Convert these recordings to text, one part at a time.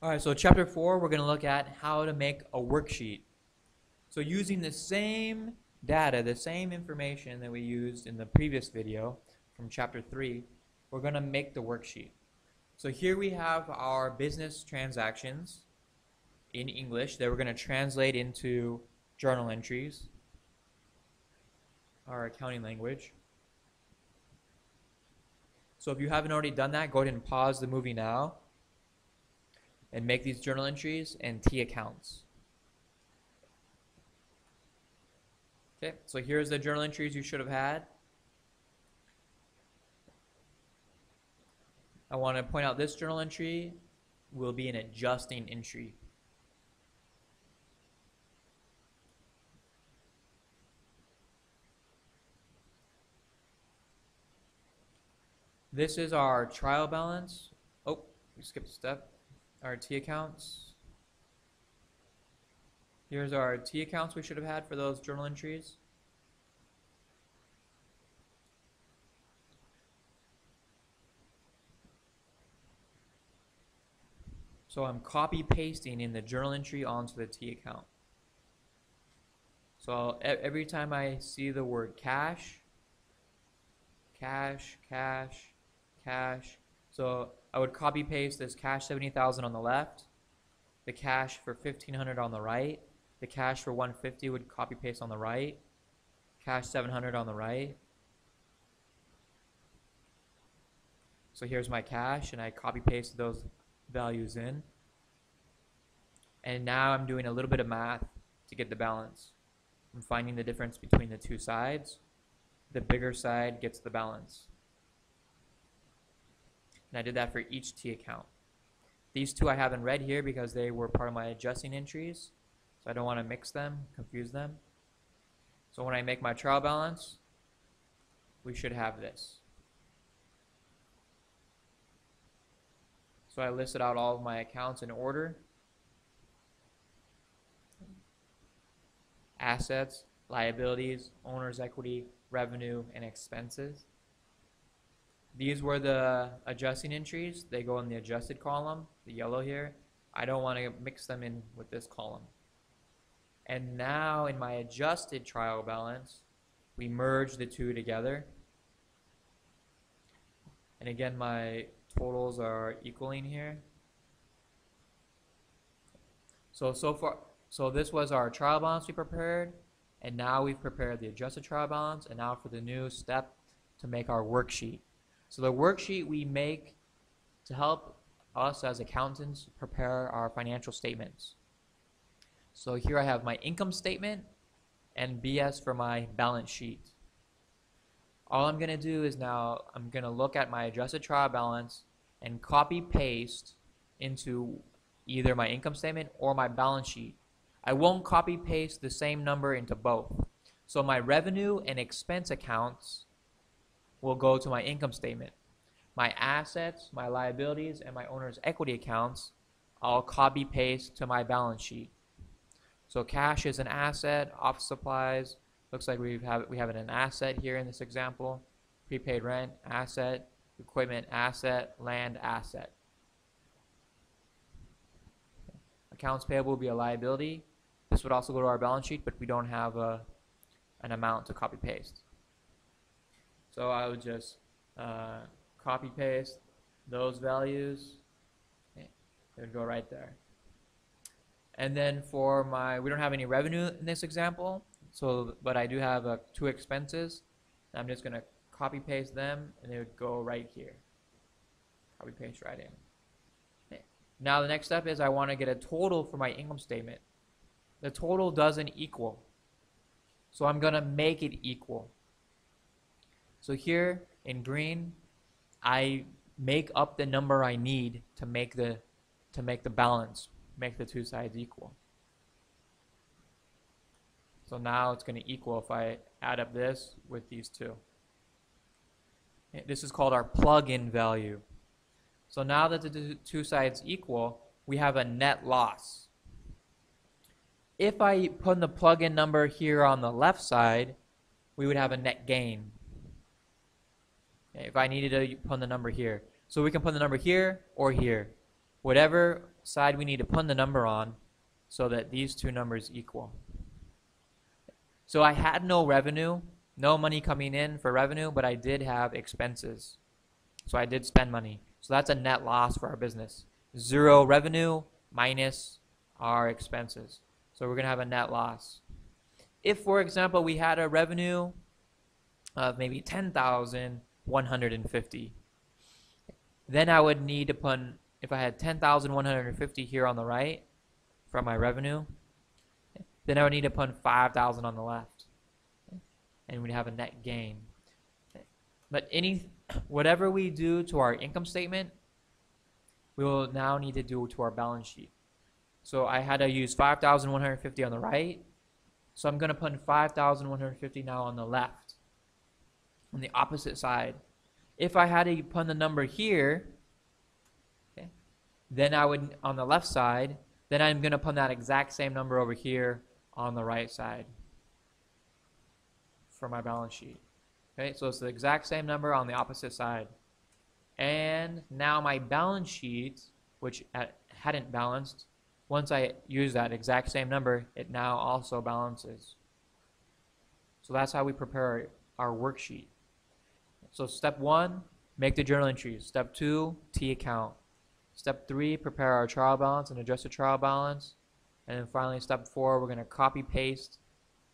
All right, so chapter 4, we're going to look at how to make a worksheet. So using the same data, the same information that we used in the previous video from chapter 3, we're going to make the worksheet. So here we have our business transactions in English that we're going to translate into journal entries, our accounting language. So if you haven't already done that, go ahead and pause the movie now and make these journal entries and T accounts. Okay, so here's the journal entries you should have had. I want to point out this journal entry will be an adjusting entry. This is our trial balance. Oh, we skipped a step. Our T accounts. Here's our T accounts we should have had for those journal entries. So I'm copy pasting in the journal entry onto the T account. So every time I see the word cash, cash, cash, cash, so I would copy paste this cash 70,000 on the left, the cash for 1,500 on the right, the cash for 150 would copy paste on the right, cash 700 on the right. So here's my cash, and I copy pasted those values in. And now I'm doing a little bit of math to get the balance. I'm finding the difference between the two sides. The bigger side gets the balance. And I did that for each T account. These two I have in red here because they were part of my adjusting entries. So I don't want to mix them, confuse them. So when I make my trial balance, we should have this. So I listed out all of my accounts in order. Assets, liabilities, owner's equity, revenue, and expenses. These were the adjusting entries. They go in the adjusted column, the yellow here. I don't want to mix them in with this column. And now in my adjusted trial balance, we merge the two together. And again, my totals are equaling here. So this was our trial balance we prepared, and now we've prepared the adjusted trial balance, and now for the new step to make our worksheet. So the worksheet we make to help us as accountants prepare our financial statements. So here I have my income statement and BS for my balance sheet. All I'm going to do is now I'm going to look at my adjusted trial balance and copy paste into either my income statement or my balance sheet. I won't copy paste the same number into both. So my revenue and expense accounts will go to my income statement. My assets, my liabilities, and my owner's equity accounts, I'll copy paste to my balance sheet. So cash is an asset, office supplies, looks like we have an asset here in this example. Prepaid rent, asset, equipment, asset, land, asset. Accounts payable will be a liability. This would also go to our balance sheet, but we don't have an amount to copy paste. So I would just copy paste those values. Okay. They would go right there. And then for we don't have any revenue in this example, but I do have two expenses. I'm just going to copy paste them, and they would go right here. Copy paste right in. Okay. Now the next step is I want to get a total for my income statement. The total doesn't equal, so I'm going to make it equal. So here in green, I make up the number I need to make the balance, make the two sides equal. So now it's going to equal if I add up this with these two. This is called our plug-in value. So now that the two sides equal, we have a net loss. If I put the plug-in number here on the left side, we would have a net gain. If I needed to put the number here. So we can put the number here or here. Whatever side we need to put the number on so that these two numbers equal. So I had no revenue, no money coming in for revenue, but I did have expenses. So I did spend money. So that's a net loss for our business. 0 revenue minus our expenses. So we're going to have a net loss. If, for example, we had a revenue of maybe 10,150, then I would need to put, if I had 10,150 here on the right for my revenue, then I would need to put 5,000 on the left, and we'd have a net gain. But whatever we do to our income statement, we will now need to do to our balance sheet. So I had to use 5,150 on the right, so I'm going to put 5,150 now on the left, on the opposite side. If I had to put the number here, okay, then I would, on the left side, then I'm going to put that exact same number over here on the right side for my balance sheet. Okay, so it's the exact same number on the opposite side. And now my balance sheet, which hadn't balanced, once I use that exact same number, it now also balances. So that's how we prepare our worksheet. So step 1, make the journal entries. Step 2, T account. Step 3, prepare our trial balance and adjusted trial balance. And then finally, step 4, we're going to copy paste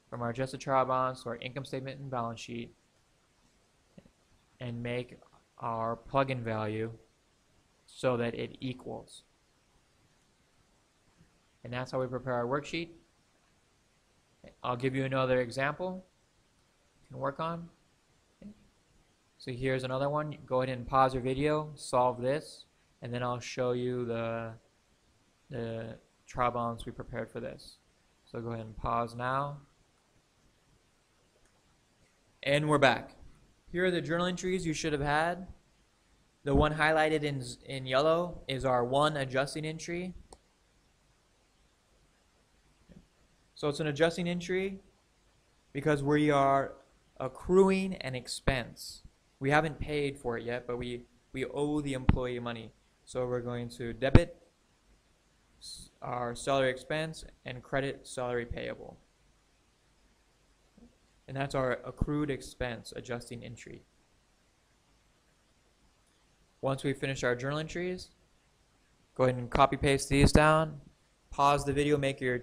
from our adjusted trial balance to our income statement and balance sheet and make our plug-in value so that it equals. And that's how we prepare our worksheet. I'll give you another example you can work on. So here's another one. Go ahead and pause your video, solve this, and then I'll show you the trial balance we prepared for this. So go ahead and pause now. And we're back. Here are the journal entries you should have had. The one highlighted in yellow is our one adjusting entry. So it's an adjusting entry because we are accruing an expense. We haven't paid for it yet, but we owe the employee money. So we're going to debit our salary expense and credit salary payable. And that's our accrued expense adjusting entry. Once we finish our journal entries, go ahead and copy paste these down. Pause the video, make sure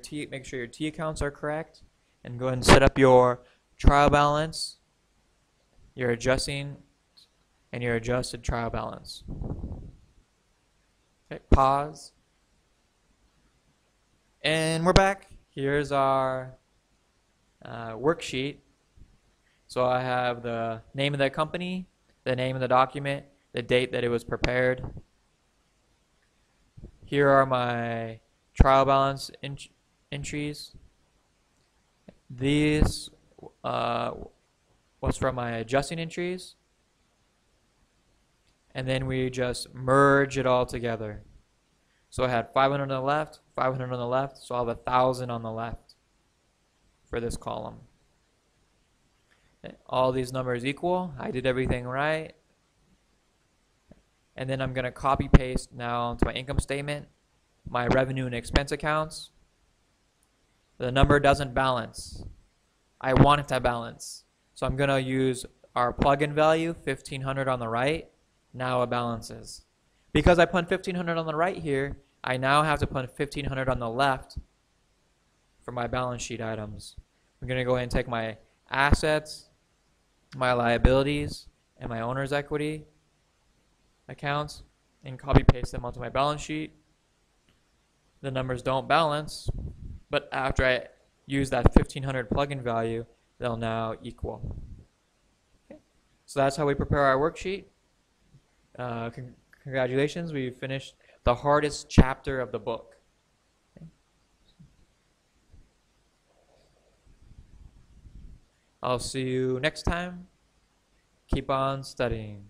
your T accounts are correct, and go ahead and set up your trial balance, your adjusting, and your adjusted trial balance. Okay, pause. And we're back. Here's our worksheet. So I have the name of the company, the name of the document, the date that it was prepared. Here are my trial balance entries. These was from my adjusting entries. And then we just merge it all together. So I had 500 on the left, 500 on the left, so I'll have 1,000 on the left for this column. All these numbers equal. I did everything right. And then I'm going to copy paste now onto my income statement, my revenue and expense accounts. The number doesn't balance. I want it to balance. So I'm going to use our plug-in value, 1,500 on the right. Now it balances. Because I put 1,500 on the right here, I now have to put 1,500 on the left for my balance sheet items. I'm going to go ahead and take my assets, my liabilities, and my owner's equity accounts and copy paste them onto my balance sheet. The numbers don't balance, but after I use that 1,500 plug-in value, they'll now equal. Okay. So that's how we prepare our worksheet. Congratulations, we finished the hardest chapter of the book. Okay. I'll see you next time. Keep on studying.